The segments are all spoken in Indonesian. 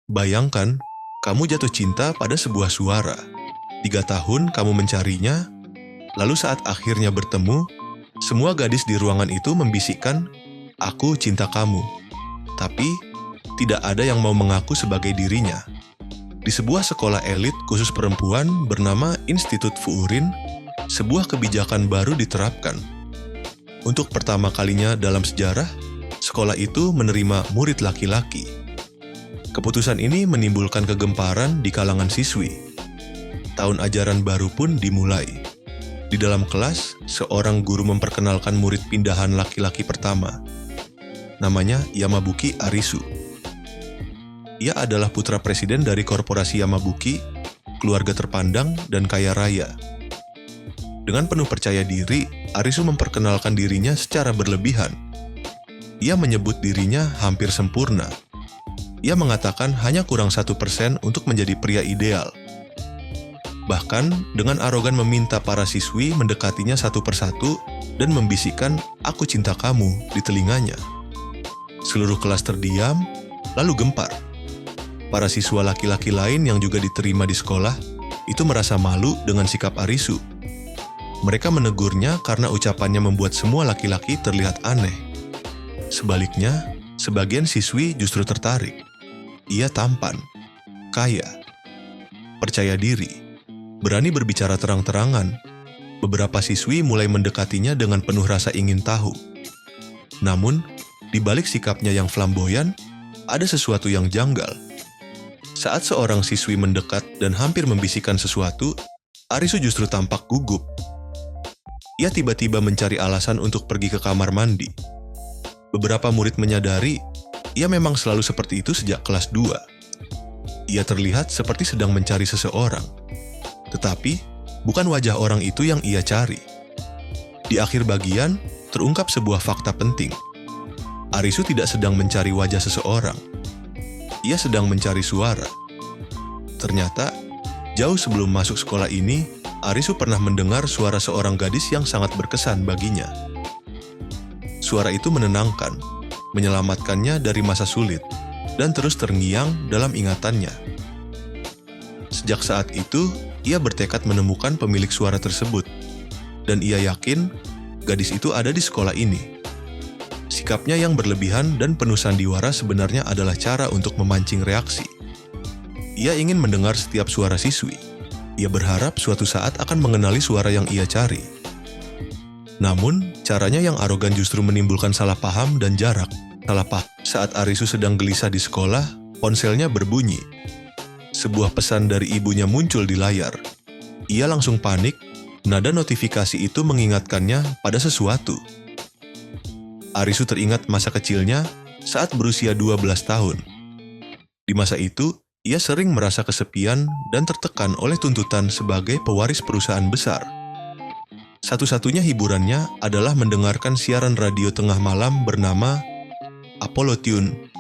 Bayangkan, kamu jatuh cinta pada sebuah suara. 3 tahun kamu mencarinya, lalu saat akhirnya bertemu, semua gadis di ruangan itu membisikkan, "Aku cinta kamu." Tapi, tidak ada yang mau mengaku sebagai dirinya. Di sebuah sekolah elit khusus perempuan bernama Institut Fuurin, sebuah kebijakan baru diterapkan. Untuk pertama kalinya dalam sejarah, sekolah itu menerima murid laki-laki. Keputusan ini menimbulkan kegemparan di kalangan siswi. Tahun ajaran baru pun dimulai. Di dalam kelas, seorang guru memperkenalkan murid pindahan laki-laki pertama. Namanya Yamabuki Arisu. Ia adalah putra presiden dari korporasi Yamabuki, keluarga terpandang dan kaya raya. Dengan penuh percaya diri, Arisu memperkenalkan dirinya secara berlebihan. Ia menyebut dirinya hampir sempurna. Ia mengatakan hanya kurang 1% untuk menjadi pria ideal. Bahkan, dengan arogan meminta para siswi mendekatinya satu persatu dan membisikkan, "Aku cinta kamu," di telinganya. Seluruh kelas terdiam, lalu gempar. Para siswa laki-laki lain yang juga diterima di sekolah, itu merasa malu dengan sikap Arisu. Mereka menegurnya karena ucapannya membuat semua laki-laki terlihat aneh. Sebaliknya, sebagian siswi justru tertarik. Ia tampan, kaya, percaya diri, berani berbicara terang-terangan. Beberapa siswi mulai mendekatinya dengan penuh rasa ingin tahu. Namun, di balik sikapnya yang flamboyan, ada sesuatu yang janggal. Saat seorang siswi mendekat dan hampir membisikkan sesuatu, Arisu justru tampak gugup. Ia tiba-tiba mencari alasan untuk pergi ke kamar mandi. Beberapa murid menyadari ia memang selalu seperti itu sejak kelas 2. Ia terlihat seperti sedang mencari seseorang. Tetapi, bukan wajah orang itu yang ia cari. Di akhir bagian, terungkap sebuah fakta penting. Arisu tidak sedang mencari wajah seseorang. Ia sedang mencari suara. Ternyata, jauh sebelum masuk sekolah ini, Arisu pernah mendengar suara seorang gadis yang sangat berkesan baginya. Suara itu menenangkan, menyelamatkannya dari masa sulit, dan terus terngiang dalam ingatannya. Sejak saat itu, ia bertekad menemukan pemilik suara tersebut, dan ia yakin gadis itu ada di sekolah ini. Sikapnya yang berlebihan dan penuh sandiwara sebenarnya adalah cara untuk memancing reaksi. Ia ingin mendengar setiap suara siswi. Ia berharap suatu saat akan mengenali suara yang ia cari. Namun, caranya yang arogan justru menimbulkan salah paham dan jarak. Saat Arisu sedang gelisah di sekolah, ponselnya berbunyi. Sebuah pesan dari ibunya muncul di layar. Ia langsung panik, nada notifikasi itu mengingatkannya pada sesuatu. Arisu teringat masa kecilnya saat berusia 12 tahun. Di masa itu, ia sering merasa kesepian dan tertekan oleh tuntutan sebagai pewaris perusahaan besar. Satu-satunya hiburannya adalah mendengarkan siaran radio tengah malam bernama Apollo Tune.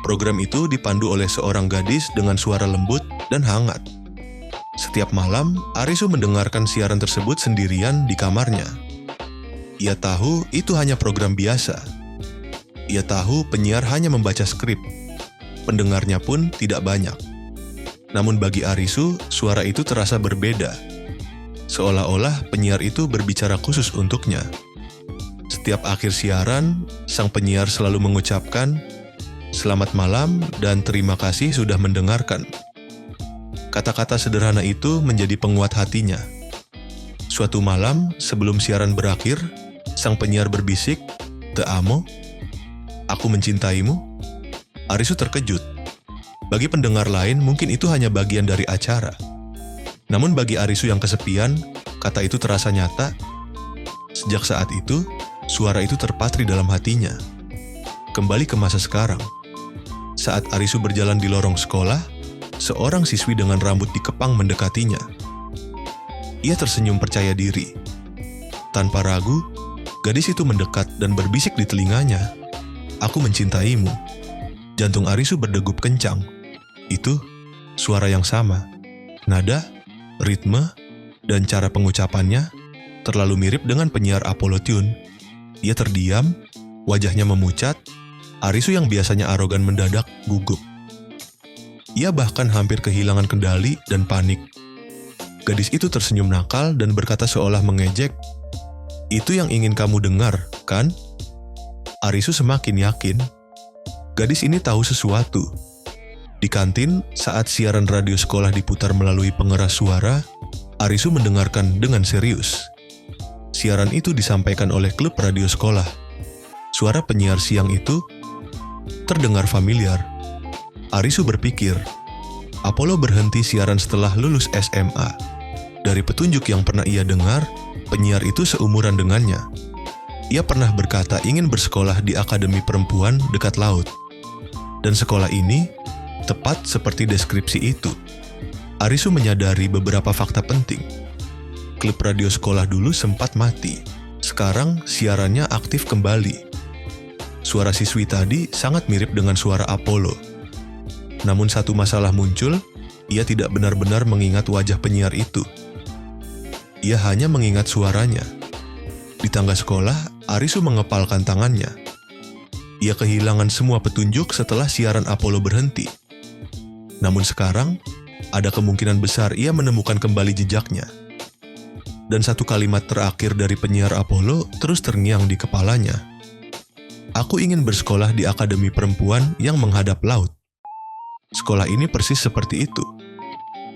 Program itu dipandu oleh seorang gadis dengan suara lembut dan hangat. Setiap malam, Arisu mendengarkan siaran tersebut sendirian di kamarnya. Ia tahu itu hanya program biasa. Ia tahu penyiar hanya membaca skrip. Pendengarnya pun tidak banyak. Namun bagi Arisu, suara itu terasa berbeda. Seolah-olah penyiar itu berbicara khusus untuknya. Setiap akhir siaran, sang penyiar selalu mengucapkan, "Selamat malam dan terima kasih sudah mendengarkan." Kata-kata sederhana itu menjadi penguat hatinya. Suatu malam, sebelum siaran berakhir, sang penyiar berbisik, "Te amo, aku mencintaimu." Arisu terkejut. Bagi pendengar lain, mungkin itu hanya bagian dari acara. Namun bagi Arisu yang kesepian, kata itu terasa nyata. Sejak saat itu, suara itu terpatri dalam hatinya. Kembali ke masa sekarang. Saat Arisu berjalan di lorong sekolah, seorang siswi dengan rambut dikepang mendekatinya. Ia tersenyum percaya diri. Tanpa ragu, gadis itu mendekat dan berbisik di telinganya, "Aku mencintaimu." Jantung Arisu berdegup kencang. Itu suara yang sama. Nada, ritme, dan cara pengucapannya terlalu mirip dengan penyiar Apollo Tune. Ia terdiam, wajahnya memucat. Arisu yang biasanya arogan mendadak gugup. Ia bahkan hampir kehilangan kendali dan panik. Gadis itu tersenyum nakal dan berkata seolah mengejek, "Itu yang ingin kamu dengar, kan?" Arisu semakin yakin. Gadis ini tahu sesuatu. Di kantin, saat siaran radio sekolah diputar melalui pengeras suara, Arisu mendengarkan dengan serius. Siaran itu disampaikan oleh klub radio sekolah. Suara penyiar siang itu terdengar familiar. Arisu berpikir, Apollo berhenti siaran setelah lulus SMA. Dari petunjuk yang pernah ia dengar, penyiar itu seumuran dengannya. Ia pernah berkata ingin bersekolah di akademi perempuan dekat laut. Dan sekolah ini tepat seperti deskripsi itu. Arisu menyadari beberapa fakta penting. Klub radio sekolah dulu sempat mati. Sekarang siarannya aktif kembali. Suara siswi tadi sangat mirip dengan suara Apollo. Namun satu masalah muncul, ia tidak benar-benar mengingat wajah penyiar itu. Ia hanya mengingat suaranya. Di tangga sekolah, Arisu mengepalkan tangannya. Ia kehilangan semua petunjuk setelah siaran Apollo berhenti. Namun sekarang, ada kemungkinan besar ia menemukan kembali jejaknya. Dan satu kalimat terakhir dari penyiar Apollo terus terngiang di kepalanya. Aku ingin bersekolah di akademi perempuan yang menghadap laut. Sekolah ini persis seperti itu.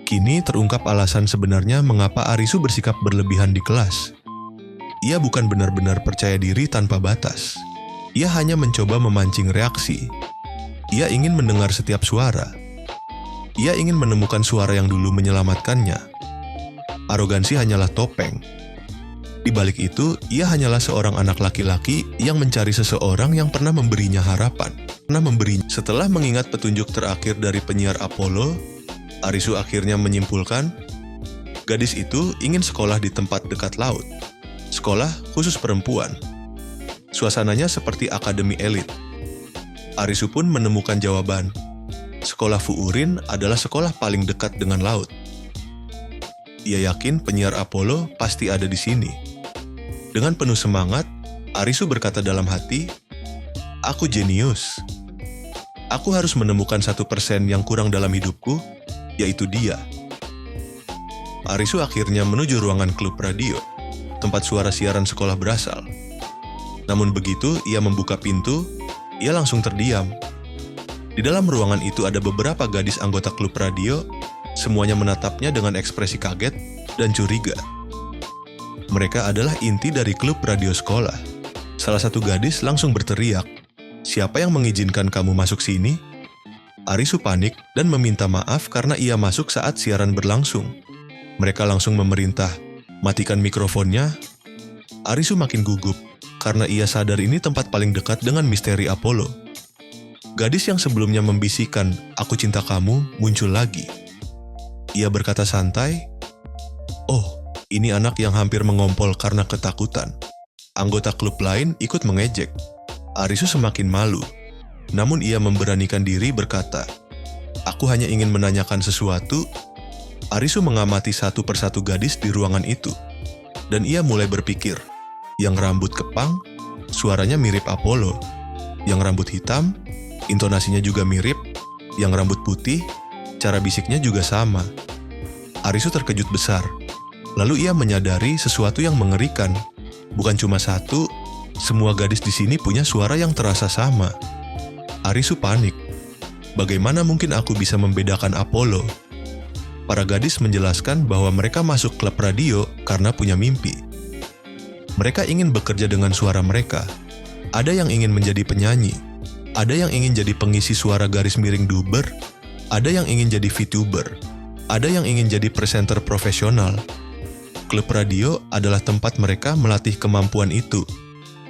Kini terungkap alasan sebenarnya mengapa Arisu bersikap berlebihan di kelas. Ia bukan benar-benar percaya diri tanpa batas. Ia hanya mencoba memancing reaksi. Ia ingin mendengar setiap suara. Ia ingin menemukan suara yang dulu menyelamatkannya. Arogansi hanyalah topeng. Di balik itu, ia hanyalah seorang anak laki-laki yang mencari seseorang yang pernah memberinya harapan. Setelah mengingat petunjuk terakhir dari penyiar Apollo, Arisu akhirnya menyimpulkan, gadis itu ingin sekolah di tempat dekat laut. Sekolah khusus perempuan. Suasananya seperti akademi elit. Arisu pun menemukan jawaban. Sekolah Fuurin adalah sekolah paling dekat dengan laut. Ia yakin penyiar Apollo pasti ada di sini. Dengan penuh semangat, Arisu berkata dalam hati, "Aku jenius. Aku harus menemukan 1% yang kurang dalam hidupku, yaitu dia." Arisu akhirnya menuju ruangan klub radio, tempat suara siaran sekolah berasal. Namun begitu ia membuka pintu, ia langsung terdiam. Di dalam ruangan itu ada beberapa gadis anggota klub radio, semuanya menatapnya dengan ekspresi kaget dan curiga. Mereka adalah inti dari klub radio sekolah. Salah satu gadis langsung berteriak, "Siapa yang mengizinkan kamu masuk sini?" Arisu panik dan meminta maaf karena ia masuk saat siaran berlangsung. Mereka langsung memerintah, "Matikan mikrofonnya." Arisu makin gugup karena ia sadar ini tempat paling dekat dengan misteri Apollo. Gadis yang sebelumnya membisikkan, "Aku cinta kamu," muncul lagi. Ia berkata santai, "Oh, ini anak yang hampir mengompol karena ketakutan." Anggota klub lain ikut mengejek. Arisu semakin malu. Namun ia memberanikan diri berkata, "Aku hanya ingin menanyakan sesuatu." Arisu mengamati satu persatu gadis di ruangan itu. Dan ia mulai berpikir, yang rambut kepang, suaranya mirip Apollo. Yang rambut hitam, intonasinya juga mirip. Yang rambut putih, cara bisiknya juga sama. Arisu terkejut besar. Lalu ia menyadari sesuatu yang mengerikan. Bukan cuma satu, semua gadis di sini punya suara yang terasa sama. Arisu panik. Bagaimana mungkin aku bisa membedakan Apollo? Para gadis menjelaskan bahwa mereka masuk klub radio karena punya mimpi. Mereka ingin bekerja dengan suara mereka. Ada yang ingin menjadi penyanyi. Ada yang ingin jadi pengisi suara garis miring duber. Ada yang ingin jadi VTuber. Ada yang ingin jadi presenter profesional. Klub radio adalah tempat mereka melatih kemampuan itu.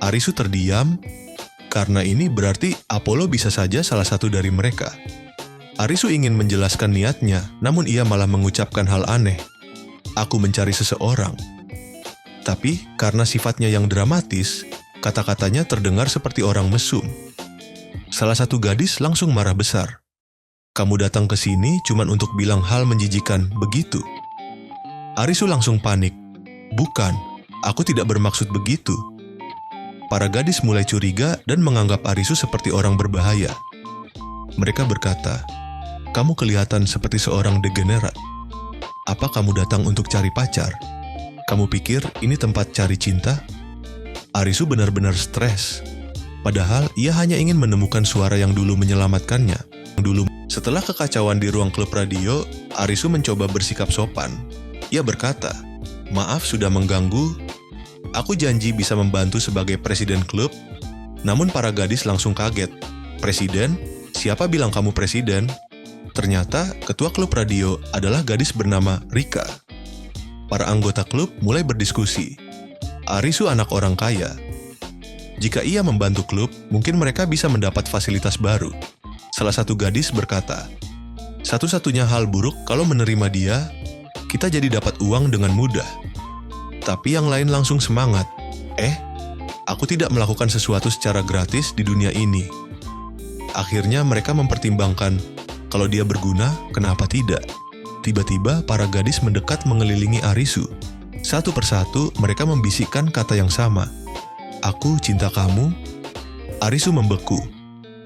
Arisu terdiam, karena ini berarti Apollo bisa saja salah satu dari mereka. Arisu ingin menjelaskan niatnya, namun ia malah mengucapkan hal aneh. "Aku mencari seseorang." Tapi karena sifatnya yang dramatis, kata-katanya terdengar seperti orang mesum. Salah satu gadis langsung marah besar. "Kamu datang ke sini cuma untuk bilang hal menjijikan begitu?" Arisu langsung panik. "Bukan, aku tidak bermaksud begitu." Para gadis mulai curiga dan menganggap Arisu seperti orang berbahaya. Mereka berkata, Kamu kelihatan seperti seorang degenerat. Apa kamu datang untuk cari pacar? Kamu pikir ini tempat cari cinta? Arisu benar-benar stres. Padahal ia hanya ingin menemukan suara yang dulu menyelamatkannya. Setelah kekacauan di ruang klub radio, Arisu mencoba bersikap sopan. Ia berkata, "Maaf sudah mengganggu. Aku janji bisa membantu sebagai presiden klub." Namun para gadis langsung kaget. "Presiden? Siapa bilang kamu presiden?" Ternyata ketua klub radio adalah gadis bernama Rika. Para anggota klub mulai berdiskusi. Arisu anak orang kaya. Jika ia membantu klub, mungkin mereka bisa mendapat fasilitas baru. Salah satu gadis berkata, "Satu-satunya hal buruk kalau menerima dia, kita jadi dapat uang dengan mudah." Tapi yang lain langsung semangat. Aku tidak melakukan sesuatu secara gratis di dunia ini." Akhirnya mereka mempertimbangkan, kalau dia berguna, kenapa tidak? Tiba-tiba para gadis mendekat mengelilingi Arisu. Satu persatu mereka membisikkan kata yang sama. "Aku cinta kamu." Arisu membeku.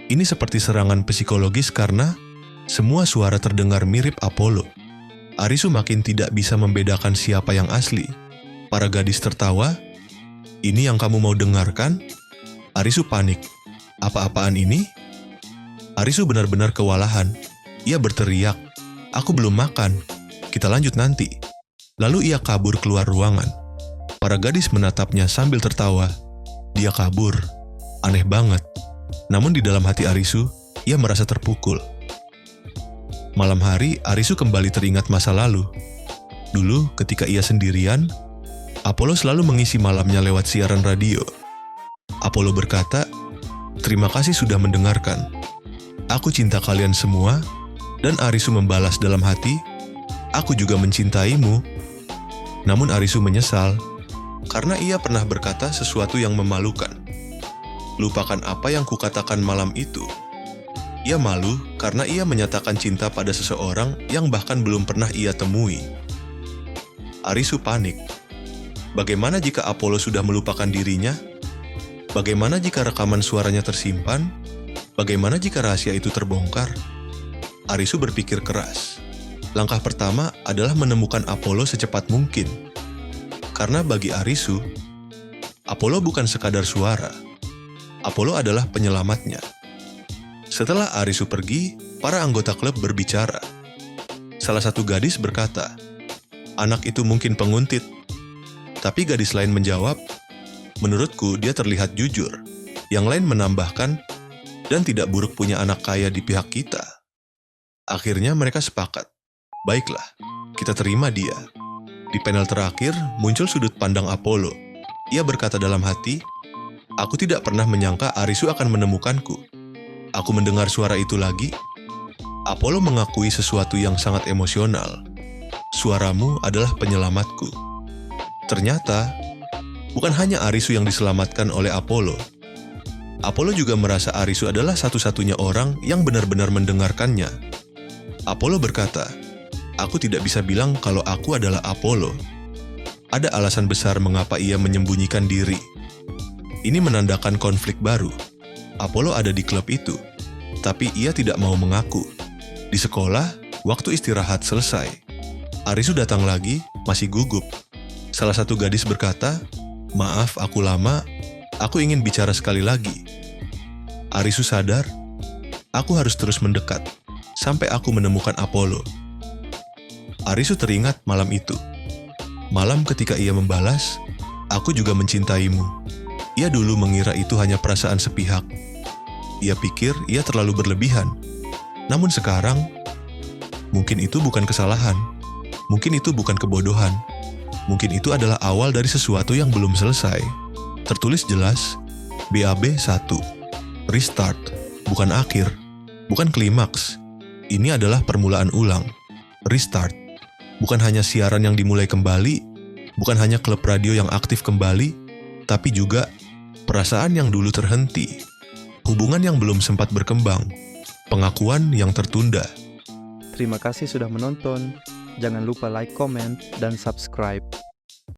Ini seperti serangan psikologis karena semua suara terdengar mirip Apollo. Arisu makin tidak bisa membedakan siapa yang asli. Para gadis tertawa. "Ini yang kamu mau dengarkan?" Arisu panik. "Apa-apaan ini?" Arisu benar-benar kewalahan. Ia berteriak, "Aku belum makan. Kita lanjut nanti." Lalu ia kabur keluar ruangan. Para gadis menatapnya sambil tertawa. Dia kabur. Aneh banget. Namun di dalam hati Arisu, ia merasa terpukul. Malam hari, Arisu kembali teringat masa lalu. Dulu, ketika ia sendirian, Apollo selalu mengisi malamnya lewat siaran radio. Apollo berkata, "Terima kasih sudah mendengarkan. Aku cinta kalian semua." Dan Arisu membalas dalam hati, "Aku juga mencintaimu." Namun Arisu menyesal, karena ia pernah berkata sesuatu yang memalukan. "Lupakan apa yang kukatakan malam itu." Ia malu karena ia menyatakan cinta pada seseorang yang bahkan belum pernah ia temui. Arisu panik. Bagaimana jika Apollo sudah melupakan dirinya? Bagaimana jika rekaman suaranya tersimpan? Bagaimana jika rahasia itu terbongkar? Arisu berpikir keras. Langkah pertama adalah menemukan Apollo secepat mungkin. Karena bagi Arisu, Apollo bukan sekadar suara. Apollo adalah penyelamatnya. Setelah Arisu pergi, para anggota klub berbicara. Salah satu gadis berkata, "Anak itu mungkin penguntit." Tapi gadis lain menjawab, "Menurutku dia terlihat jujur." Yang lain menambahkan, "Dan tidak buruk punya anak kaya di pihak kita." Akhirnya mereka sepakat. Baiklah, kita terima dia. Di panel terakhir, muncul sudut pandang Apollo. Ia berkata dalam hati, "Aku tidak pernah menyangka Arisu akan menemukanku." Aku mendengar suara itu lagi. Apollo mengakui sesuatu yang sangat emosional. "Suaramu adalah penyelamatku." Ternyata, bukan hanya Arisu yang diselamatkan oleh Apollo. Apollo juga merasa Arisu adalah satu-satunya orang yang benar-benar mendengarkannya. Apollo berkata, "Aku tidak bisa bilang kalau aku adalah Apollo." Ada alasan besar mengapa ia menyembunyikan diri. Ini menandakan konflik baru. Apollo ada di klub itu, tapi ia tidak mau mengaku. Di sekolah, waktu istirahat selesai. Arisu datang lagi, masih gugup. Salah satu gadis berkata, "Maaf, aku lama. Aku ingin bicara sekali lagi." Arisu sadar, "Aku harus terus mendekat sampai aku menemukan Apollo." Arisu teringat malam itu. Malam ketika ia membalas, "Aku juga mencintaimu." Ia dulu mengira itu hanya perasaan sepihak. Ia pikir ia terlalu berlebihan. Namun sekarang, mungkin itu bukan kesalahan. Mungkin itu bukan kebodohan. Mungkin itu adalah awal dari sesuatu yang belum selesai. Tertulis jelas, BAB 1. Restart, bukan akhir, bukan klimaks. Ini adalah permulaan ulang. Restart. Bukan hanya siaran yang dimulai kembali, bukan hanya klub radio yang aktif kembali, tapi juga perasaan yang dulu terhenti, hubungan yang belum sempat berkembang, pengakuan yang tertunda. Terima kasih sudah menonton. Jangan lupa like, comment, dan subscribe.